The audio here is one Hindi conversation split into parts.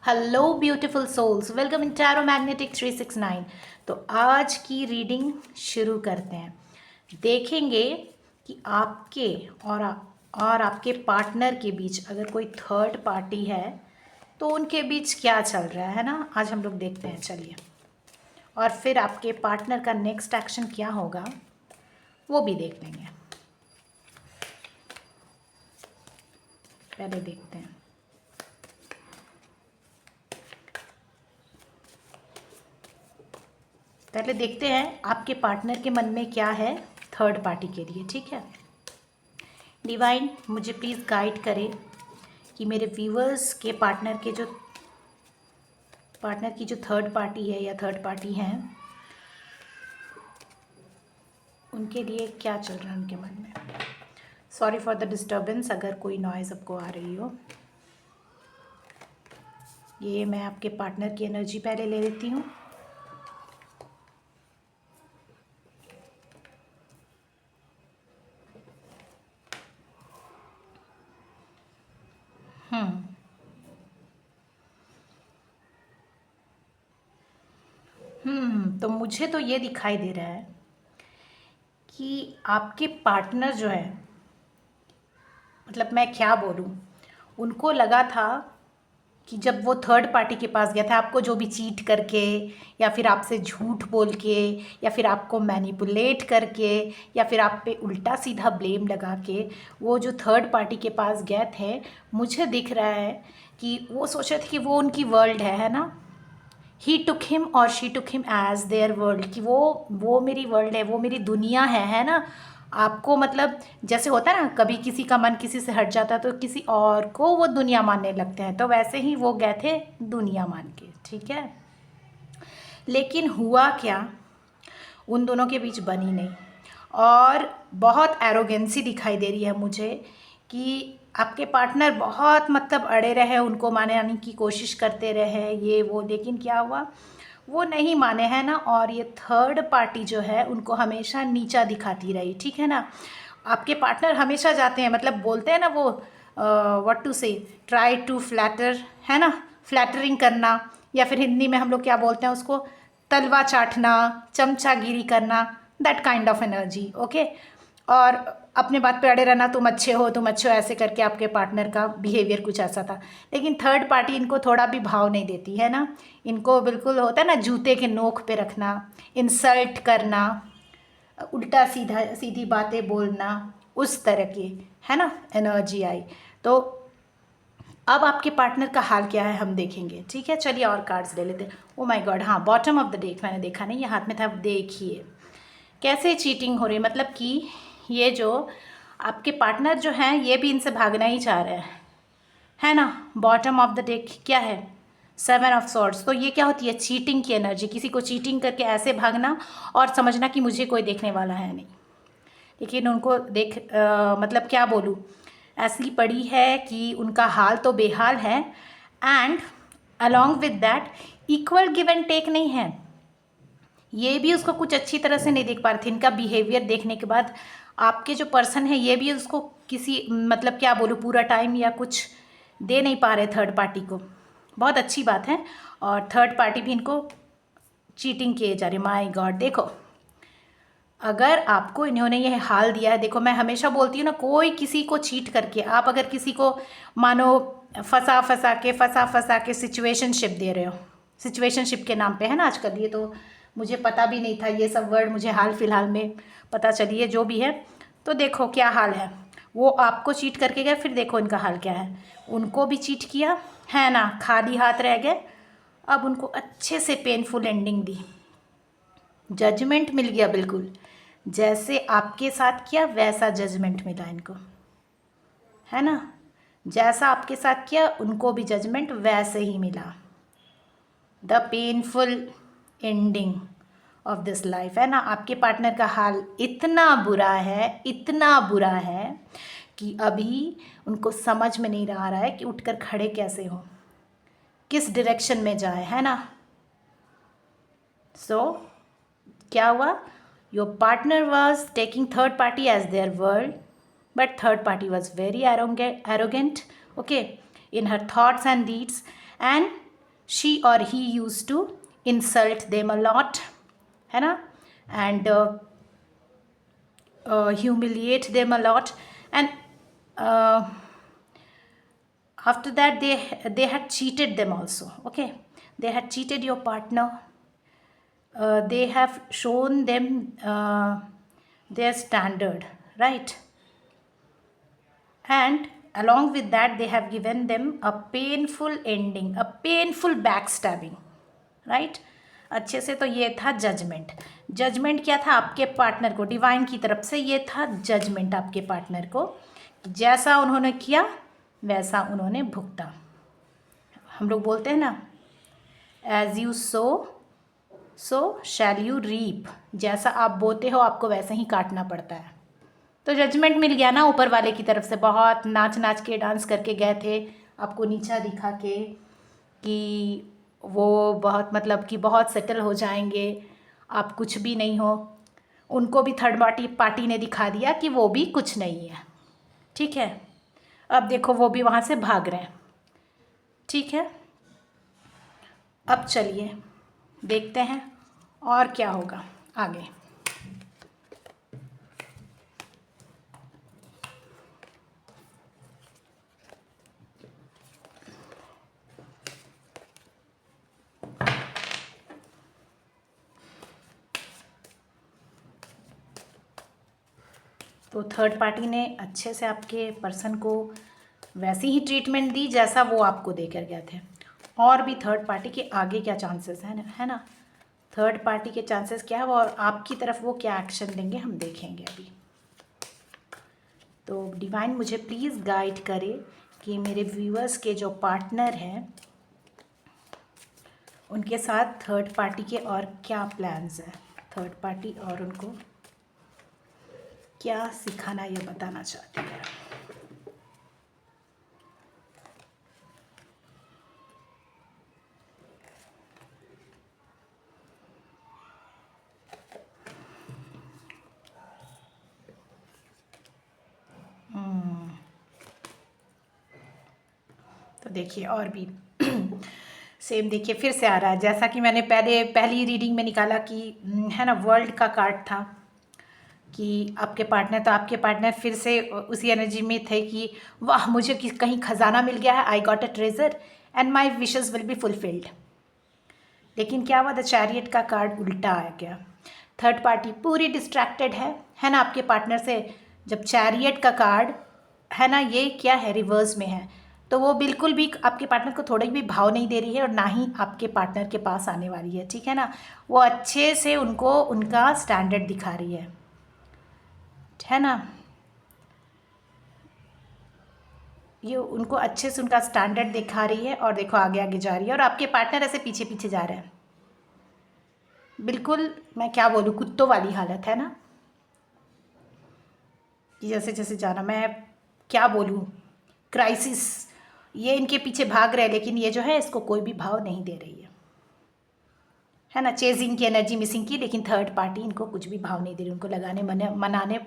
Hello beautiful souls, welcome in tarot magnetic 369। तो आज की रीडिंग शुरू करते हैं। देखेंगे कि आपके और आपके पार्टनर के बीच अगर कोई थर्ड पार्टी है तो उनके बीच क्या चल रहा है ना। आज हम लोग देखते हैं, चलिए। और फिर आपके पार्टनर का नेक्स्ट एक्शन क्या होगा वो भी देख लेंगे। पहले देखते हैं। पहले देखते हैं आपके पार्टनर के मन में क्या है थर्ड पार्टी के लिए, ठीक है। डिवाइन मुझे प्लीज़ गाइड करें कि मेरे व्यूअर्स के पार्टनर की जो थर्ड पार्टी है या थर्ड पार्टी हैं उनके लिए क्या चल रहा है उनके मन में। सॉरी फॉर द डिस्टर्बेंस, अगर कोई नॉइज़ आपको आ रही हो। ये मैं आपके पार्टनर की एनर्जी पहले ले लेती हूँ। तो मुझे तो ये दिखाई दे रहा है कि आपके पार्टनर जो है, मतलब मैं क्या बोलूँ, उनको लगा था कि जब वो थर्ड पार्टी के पास गया था, आपको जो भी चीट करके या फिर आपसे झूठ बोल के या फिर आपको मैनिपुलेट करके या फिर आप पे उल्टा सीधा ब्लेम लगा के वो जो थर्ड पार्टी के पास गए थे, मुझे दिख रहा है कि वो सोच रहे थे कि वो उनकी वर्ल्ड है ना। ही टुक हिम और she took him as their world, कि वो मेरी वर्ल्ड है, वो मेरी दुनिया है ना। आपको मतलब जैसे होता है ना, कभी किसी का मन किसी से हट जाता है तो किसी और को वो दुनिया मानने लगते हैं, तो वैसे ही वो गए थे दुनिया मान के, ठीक है। लेकिन हुआ क्या, उन दोनों के बीच बनी नहीं। और बहुत एरोगेंसी दिखाई दे रही है मुझे कि आपके पार्टनर बहुत मतलब अड़े रहे, उनको माने की कोशिश करते रहे ये वो, लेकिन क्या हुआ, वो नहीं माने हैं ना। और ये थर्ड पार्टी जो है उनको हमेशा नीचा दिखाती रही, ठीक है ना। आपके पार्टनर हमेशा जाते हैं, मतलब बोलते हैं ना वो, व्हाट टू से, ट्राई टू फ्लैटर, है ना, फ्लैटरिंग करना, या फिर हिंदी में हम लोग क्या बोलते हैं उसको, तलवा चाटना, चमचागिरी करना, that kind of energy, okay. और अपने बात पे अड़े रहना, तुम अच्छे हो, ऐसे करके आपके पार्टनर का बिहेवियर कुछ ऐसा था। लेकिन थर्ड पार्टी इनको थोड़ा भी भाव नहीं देती है ना। इनको बिल्कुल होता है ना जूते के नोक पे रखना, इंसल्ट करना, उल्टा सीधा सीधी बातें बोलना, उस तरह की, है ना, एनर्जी आई। तो अब आपके पार्टनर का हाल क्या है हम देखेंगे, ठीक है। चलिए और कार्ड्स ले लेते हैं। ओ माय गॉड, हाँ, बॉटम ऑफ द डेक मैंने देखा नहीं, ये हाथ में था। देखिए कैसे चीटिंग हो रही है, मतलब कि ये जो आपके पार्टनर जो हैं ये भी इनसे भागना ही चाह रहे हैं, है ना। बॉटम ऑफ द डेक क्या है, 7 ऑफ सॉर्ड्स। तो ये क्या होती है, चीटिंग की एनर्जी, किसी को चीटिंग करके ऐसे भागना और समझना कि मुझे कोई देखने वाला है नहीं। लेकिन उनको मतलब क्या बोलूँ, ऐसी पड़ी है कि उनका हाल तो बेहाल है। And along with that equal give and take नहीं है, ये भी उसको कुछ अच्छी तरह से नहीं देख पा रहे थे। इनका बिहेवियर देखने के बाद आपके जो पर्सन है ये भी उसको किसी, मतलब क्या बोलूँ, पूरा टाइम या कुछ दे नहीं पा रहे थर्ड पार्टी को। बहुत अच्छी बात है। और थर्ड पार्टी भी इनको चीटिंग किए जा रही। माय गॉड, देखो अगर आपको इन्होंने ये हाल दिया है, देखो मैं हमेशा बोलती हूँ ना, कोई किसी को चीट करके, आप अगर किसी को मानो फंसा के सिचुएशनशिप दे रहे हो, सिचुएशनशिप के नाम पे, है ना आजकल, ये तो मुझे पता भी नहीं था, ये सब वर्ड मुझे हाल फिलहाल में पता चली है, जो भी है। तो देखो क्या हाल है, वो आपको चीट करके गए, फिर देखो इनका हाल क्या है। उनको भी चीट किया है ना, खाली हाथ रह गए। अब उनको अच्छे से पेनफुल एंडिंग दी, जजमेंट मिल गया, बिल्कुल जैसे आपके साथ किया वैसा जजमेंट मिला इनको, है ना। जैसा आपके साथ किया उनको भी जजमेंट वैसे ही मिला। The painful ending of this life, है ना। आपके पार्टनर का हाल इतना बुरा है, इतना बुरा है कि अभी उनको समझ में नहीं आ रहा है कि उठकर खड़े कैसे हों, किस डायरेक्शन में जाए, है ना। सो क्या हुआ, your partner was taking third party as their world, but third party was very arrogant, okay, in her thoughts and deeds, and she और he used to insult them a lot, है ना, and humiliate them a lot, and after that they had cheated them also. Okay, they had cheated your partner. They have shown them their standard, right? And along with that they have given them a painful ending, a painful backstabbing, right? अच्छे से तो ये था जजमेंट। जजमेंट क्या था आपके पार्टनर को, डिवाइन की तरफ से ये था जजमेंट आपके पार्टनर को, जैसा उन्होंने किया वैसा उन्होंने भुगता। हम लोग बोलते हैं ना, as you sow shall you reap, जैसा आप बोते हो आपको वैसे ही काटना पड़ता है। तो जजमेंट मिल गया ना ऊपर वाले की तरफ से। बहुत नाच नाच के डांस करके गए थे आपको नीचा दिखा के कि वो बहुत मतलब कि बहुत सेटल हो जाएंगे, आप कुछ भी नहीं हो। उनको भी थर्ड पार्टी ने दिखा दिया कि वो भी कुछ नहीं है, ठीक है। अब देखो वो भी वहाँ से भाग रहे हैं, ठीक है। अब चलिए देखते हैं और क्या होगा आगे। तो थर्ड पार्टी ने अच्छे से आपके पर्सन को वैसी ही ट्रीटमेंट दी जैसा वो आपको देकर गए थे। और भी थर्ड पार्टी के आगे क्या चांसेस हैं, है ना, थर्ड पार्टी के चांसेस क्या है वो, और आपकी तरफ वो क्या एक्शन देंगे हम देखेंगे अभी। तो डिवाइन मुझे प्लीज़ गाइड करे कि मेरे व्यूअर्स के जो पार्टनर हैं उनके साथ थर्ड पार्टी के और क्या प्लान्स हैं, थर्ड पार्टी और उनको क्या सिखाना ये बताना चाहती है। तो देखिए और भी सेम देखिए फिर से आ रहा है, जैसा कि मैंने पहली रीडिंग में निकाला कि है ना, वर्ल्ड का कार्ड था कि आपके पार्टनर, तो आपके पार्टनर फिर से उसी एनर्जी में थे कि वाह मुझे कहीं खजाना मिल गया है, I got a treasure and my wishes will be fulfilled. लेकिन क्या हुआ, द चैरियट का कार्ड उल्टा आ गया। थर्ड पार्टी पूरी डिस्ट्रैक्टेड है ना आपके पार्टनर से। जब चैरियट का कार्ड है ना, ये क्या है, रिवर्स में है, तो वो बिल्कुल भी आपके पार्टनर को थोड़ा भी भाव नहीं दे रही है और ना ही आपके पार्टनर के पास आने वाली है, ठीक है ना। वो अच्छे से उनको उनका स्टैंडर्ड दिखा रही है ना, ये उनको अच्छे से उनका स्टैंडर्ड दिखा रही है। और देखो आगे आगे जा रही है और आपके पार्टनर ऐसे पीछे पीछे जा रहे हैं। बिल्कुल मैं क्या बोलूँ, कुत्तों वाली हालत है ना, कि जैसे जैसे जाना, मैं क्या बोलूँ, क्राइसिस। ये इनके पीछे भाग रहे हैं लेकिन ये जो है इसको कोई भी भाव नहीं दे रही है ना। चेजिंग की एनर्जी मिसिंग की, लेकिन थर्ड पार्टी इनको कुछ भी भाव नहीं दे रही, उनको लगाने मनाने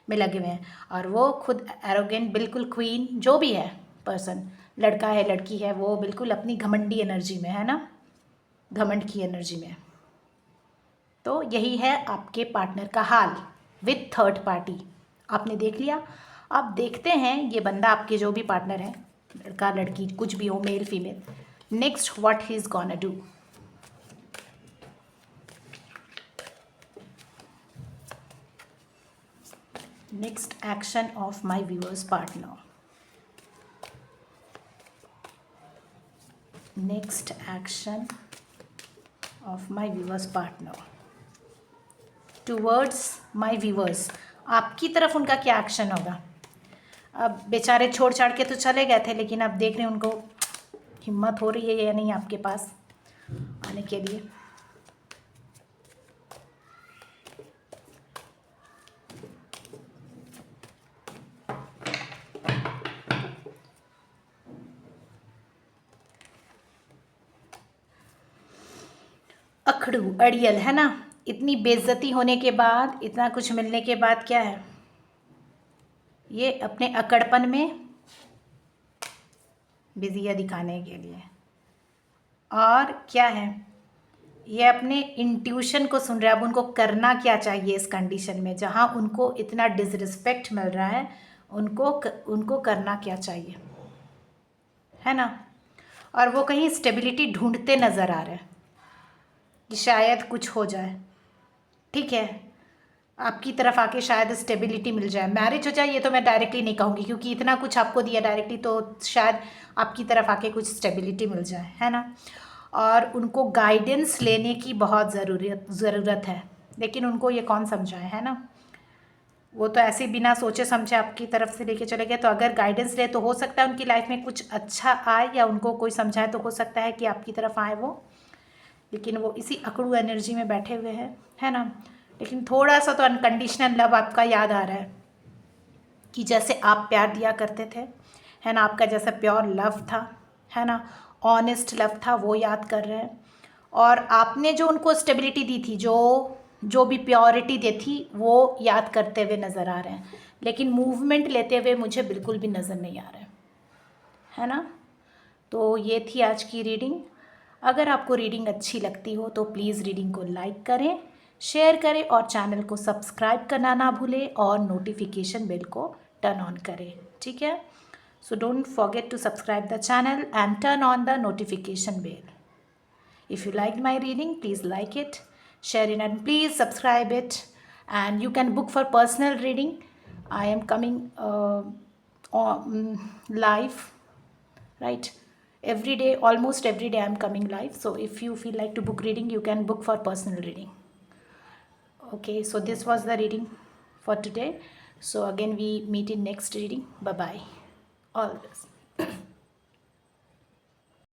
में लगे हुए हैं। और वो खुद एरोगेंट, बिल्कुल क्वीन जो भी है पर्सन, लड़का है लड़की है, वो बिल्कुल अपनी घमंडी एनर्जी में है ना, घमंड की एनर्जी में। तो यही है आपके पार्टनर का हाल विथ थर्ड पार्टी, आपने देख लिया। अब देखते हैं ये बंदा, आपके जो भी पार्टनर है, लड़का लड़की कुछ भी हो, male female, next what he is gonna do. Next action of my viewer's partner. Next action of my viewer's partner towards my viewers. आपकी तरफ उनका क्या एक्शन होगा। अब बेचारे छोड़ छाड़ के तो चले गए थे, लेकिन अब देख रहे हैं उनको हिम्मत हो रही है या नहीं आपके पास आने के लिए। अखड़ू अड़ियल है ना, इतनी बेइज्जती होने के बाद, इतना कुछ मिलने के बाद क्या है, ये अपने अकड़पन में बिजी है दिखाने के लिए। और क्या है, ये अपने इंट्यूशन को सुन रहे हैं। अब उनको करना क्या चाहिए इस कंडीशन में, जहाँ उनको इतना डिसरिस्पेक्ट मिल रहा है, उनको करना क्या चाहिए, है ना। और वो कहीं स्टेबिलिटी ढूंढते नज़र आ रहे हैं कि शायद कुछ हो जाए, ठीक है, आपकी तरफ आके शायद स्टेबिलिटी मिल जाए, मैरिज हो जाए। ये तो मैं डायरेक्टली नहीं कहूँगी, क्योंकि इतना कुछ आपको दिया डायरेक्टली, तो शायद आपकी तरफ आके कुछ स्टेबिलिटी मिल जाए, है ना। और उनको गाइडेंस लेने की बहुत ज़रूरत है, लेकिन उनको ये कौन समझाए, है ना। वो तो ऐसे बिना सोचे समझे आपकी तरफ से लेके चले गए। तो अगर गाइडेंस ले तो हो सकता है उनकी लाइफ में कुछ अच्छा आए, या उनको कोई समझाए तो हो सकता है कि आपकी तरफ आए वो, लेकिन वो इसी अकड़ू एनर्जी में बैठे हुए हैं, है ना। लेकिन थोड़ा सा तो अनकंडीशनल लव आपका याद आ रहा है, कि जैसे आप प्यार दिया करते थे, है ना, आपका जैसा प्योर लव था, है ना, ऑनेस्ट लव था, वो याद कर रहे हैं। और आपने जो उनको स्टेबिलिटी दी थी, जो भी प्योरिटी दी थी, वो याद करते हुए नज़र आ रहे हैं, लेकिन मूवमेंट लेते हुए मुझे बिल्कुल भी नज़र नहीं आ रहे, है ना। तो ये थी आज की रीडिंग। अगर आपको रीडिंग अच्छी लगती हो तो प्लीज़ रीडिंग को लाइक करें, शेयर करें और चैनल को सब्सक्राइब करना ना भूलें, और नोटिफिकेशन बेल को टर्न ऑन करें, ठीक है। So don't forget to subscribe the channel and turn on the notification bell. If you liked my reading, please like it, share it, and please subscribe it. And you can book for personal reading. I am coming live, right? Every day, almost every day, I am coming live. So if you feel like to book reading, you can book for personal reading. Okay, so this was the reading for today. So again, we meet in next reading. Bye bye. All this.